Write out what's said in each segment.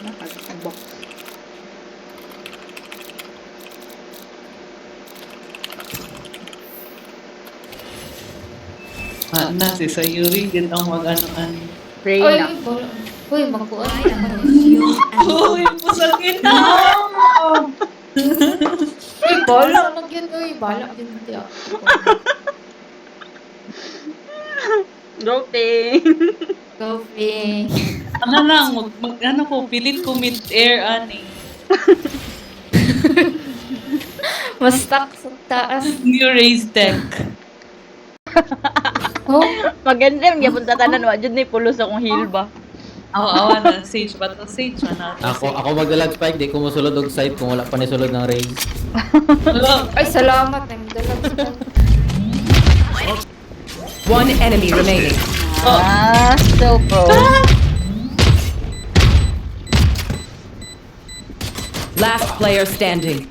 Nakasabok. Na si Sayuri din ang mag-ano-ano. Reyna. Uy, magkuhan. Uy, pusagin na! Uy, bala lang yun. Uy, bala yun. Hindi ako. Joking. Coffee. Ano lang, ano ko, pilit ko mid-air, ani. Mas stuck sa taas. New raise deck. Oh, Maganda yung yapon tatanan wa jud ni pulos akong heal ba. Awa na, Sage. Bato Sage, na. Ako magalag spike, di ko musulod og site kung wala pa ni sulod ng raise. ay, salamat. Ang dalag sa One enemy remaining. So pro. Last player standing.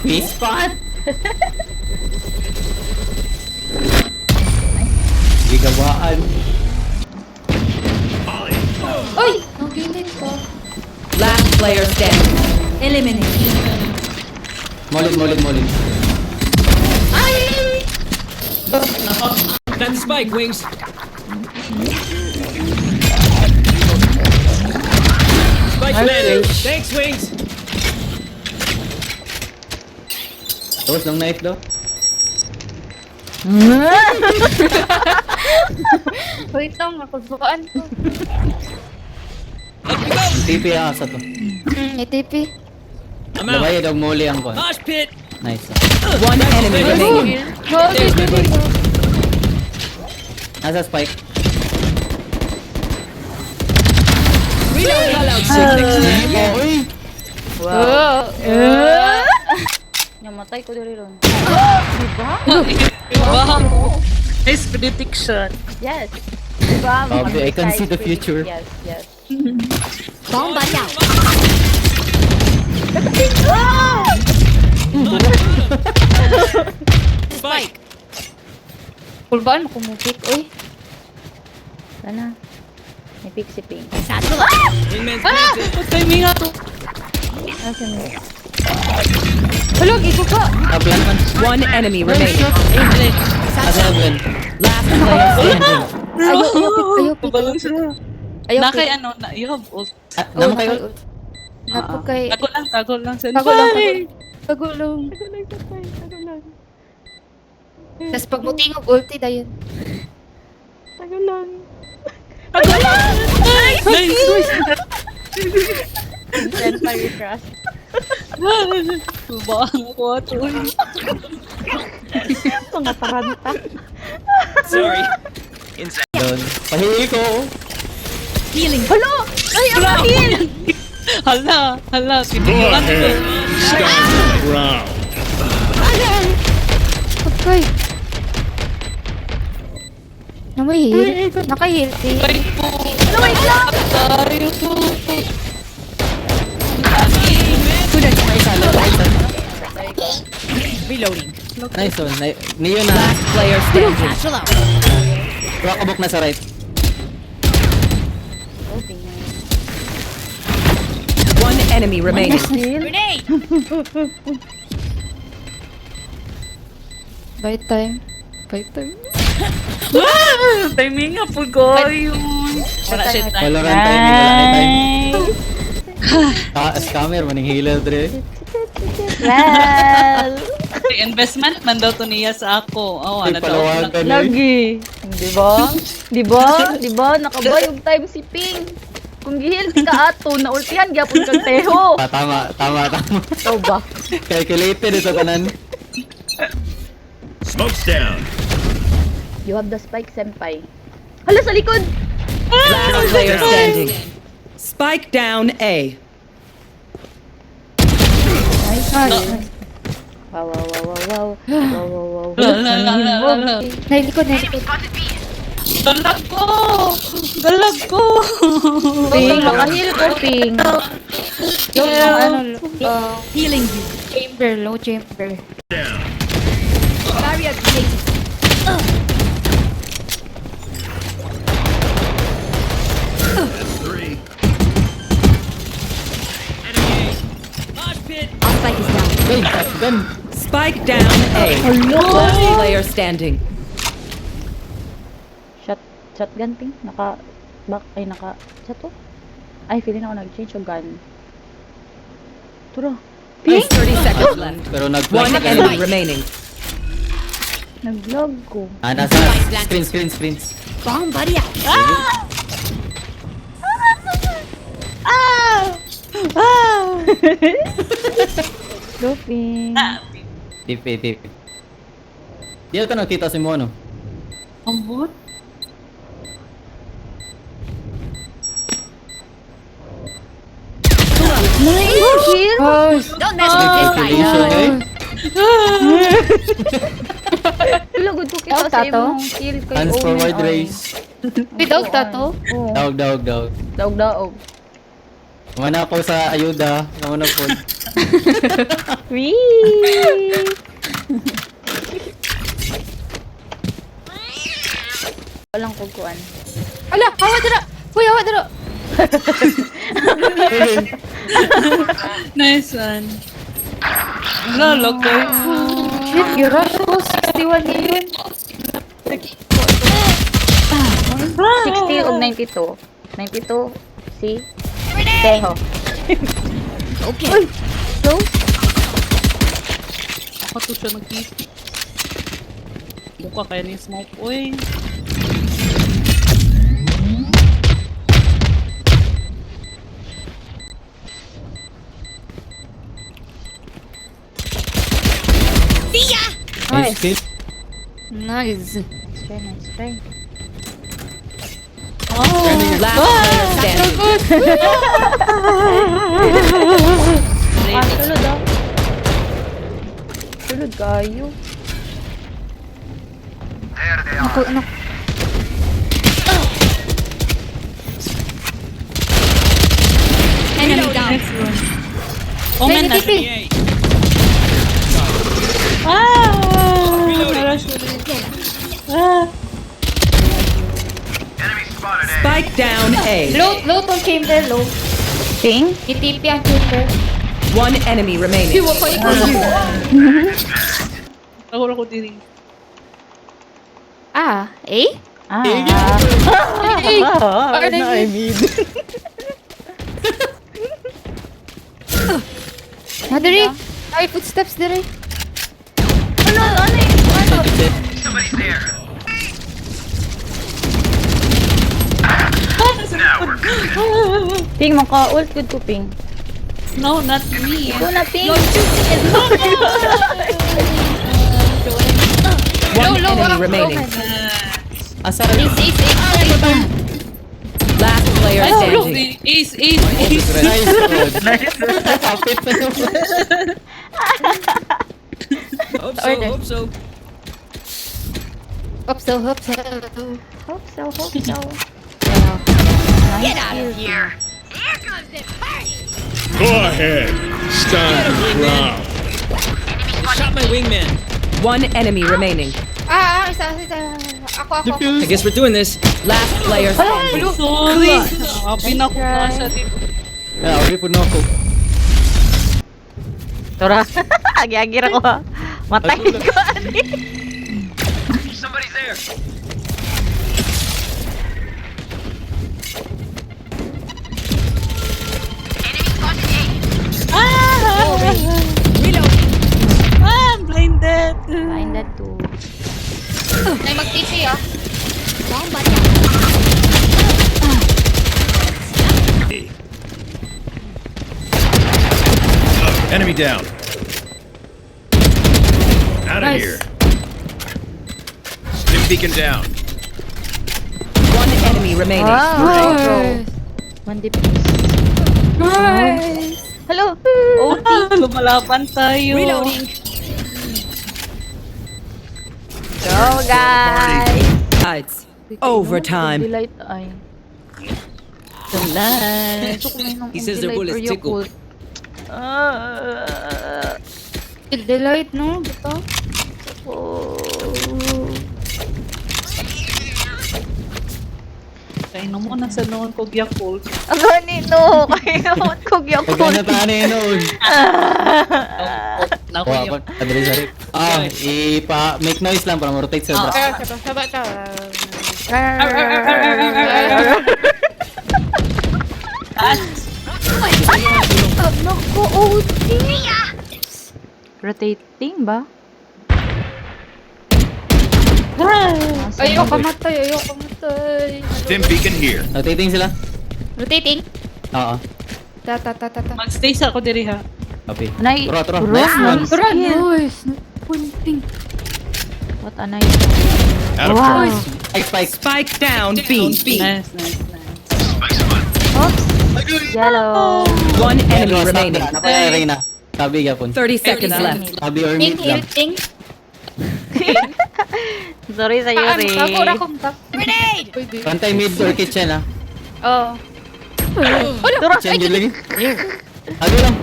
Peace spot! Gigawaan. Uy, nagilid ko. Last player standing. Eliminate. Molin. That's spike, Wings. Spike landed. Thanks, Wings. Tapos ng knife daw. Wait lang, nakusukaan ko. TP asa to. ATP. I'm out. Labayad og moli ang kon. Mosh pit. Nice. One enemy remaining. Holy, dili ko. Asa spike? Uy! Oh. Namatay ko diri ron. Diba? Nice prediction. Yes. Diba? Sabi, I can see the future. Yes. Spike. Kulbaan mo kumupik, uy. Sana. May pick si Pink. Wingman's planted. Timing nga to. Asa na? Hala, gigo ka. Tablan man. One enemy remaining. Asa tablan? Last player standing. Ayaw, Balon siya. ayaw. Na kay ano, you have ult. Naman kayo? Napo kay... Tago lang. Tago lang. Tago lang. Tapos pag mutingog ulti na yun. Nice. Then fire trust. Baka ko ito. Mga taranta. Sorry. Doon. Pahili ko. Hello! Ay, ang heal! Hala. Pinuhan ko. Okay. Namahil. Nakahil. Ay po. Wait lang! Tayo po. Reloading. Nice one. Niyo na. Last player standing. Wakabok na sa right. One enemy remaining. By time. Timing nga po ko yun. Wala siya time. Valorant timing. Wala na timing. Scammer. Maning healer dre. Well! Investment man daw to niya sa ako. Oh, Ay, ano daw. palawagan ka na. Lagi. Di ba? Nakabayog time si Ping. Kung gihil ti ka ato, naultihan gyapon kang teho. Tama. Ito ba? Calculated ito kanan. Smoke's down. You have the spike, senpai. Hala, sa likod! Last player standing. Spike down A. Wow. Nailikod. Galag ko. Ping, makahil ko, Ping. Healing you. Low chamber. Down. Barrier created. Mosh pit. Wait, shotgun. Spike down A. Last player standing. Shotgun ting. Sa to? Ay, feeling ako nag-change yung gun. Turo. There's 30 seconds left. Pero One nag-flash enemy remaining. Nag-vlog ko. nasa screen. Looping. Tip. Di ito nakita si Mono. Ang bot. Kill? Don't mess with Calculation, eh. Lagod ko kita Daog sa tato? imong kill kay Hands Omen. forward Ay. raise. Without tato? Oo. Daog. Daog. Mana ako sa ayuda. Naman po. Wee! Walang kukuan. Ala, hawa dira. Uy, hawa dira. Nice one. Lolo ko. Shit, you rush ko. 61 million. 60 o 92. 92 si Teho. Okay. Uy! So? Ako to siya nag-keep. Buka kaya ni smoke. Uy. Nice kill. Nice. Nice try. Last player standing. Sulod ah. Sulod kayo. Ano? Enemy down. Omen na. Hey, Yay. Spike down A. Low tong chamber, low. Ting? ITP ang chamber. One enemy remaining. Siwa ko ikaw. Ako ko din. Ah, eh? Ah. Eh? I mean. Nadiri. Ay, footsteps diri. Ping, maka-ult good ko, Ping. No, not me. Go na, Ping. One Low, enemy remaining. Asa Ace. Last player Ay, standing. Ace. Nice good. Kapit na yun. Hope so. Hope so. Hope so. Get out of here. Go ahead. Stand your ground. I shot my wingman. One enemy remaining. Isa. Ako. I guess we're doing this. Last player standing. Sorry. Pinakuha siya dito. Uli po na ako. Tora. Agi-agi ra ko ha. Matay ko. Somebody's there. I'm blinded. Blinded to. Nay mag-TP ah. Enemy down. Out of Nice. here. Stim beacon down. One enemy remaining. Nice. One defense. Nice. Hello. OT. Lumalaban tayo. Go, guys. It's overtime. Delight ay. He says their bullets tickle. Delight, no? Dito. Kainom mo na sa noon ko Yakult. Ang ganito. Kailangan ko Pag Yakult. nataan na yun noon. Naku, Wala pa. Adali, sorry. Make noise lang para ma-rotate sa bra. Naku, OT. Rotating ba? Ayoko matay, ayoko matay. Stim beacon here. Rotating sila? Rotating. Oo. Ta. Mag-stay sa ako diri ha. Copy. Nay, Turo. bro, Nice one. nice Tara, kill. nice. Punting. What a nice. Out of Wow. Spike. Spike down B. Nice. Oops. Yellow. One enemy Stop remaining. na. Napaya Reyna. Sabi yapon. 30 seconds left. Sabi or Ting, mid lang. ting. Sorry sa iyo, Ray. Takura kong tak. Grenade! Pantay mid or kitchen ha. Oh. Turo. Kitchen din lagi. Sabi lang.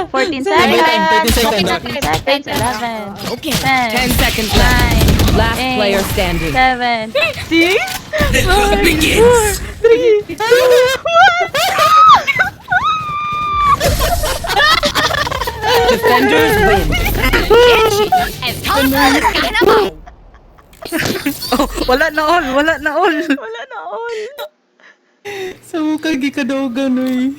14 Sabi time. 30 seconds. seconds. 15 seconds. 11. 10 10. seconds left. 9. Last player standing. 7. 6. The hunt begins. 3. 2. Defenders win. Wala na all. Wala na all. Sa mukha gikadaogan oy.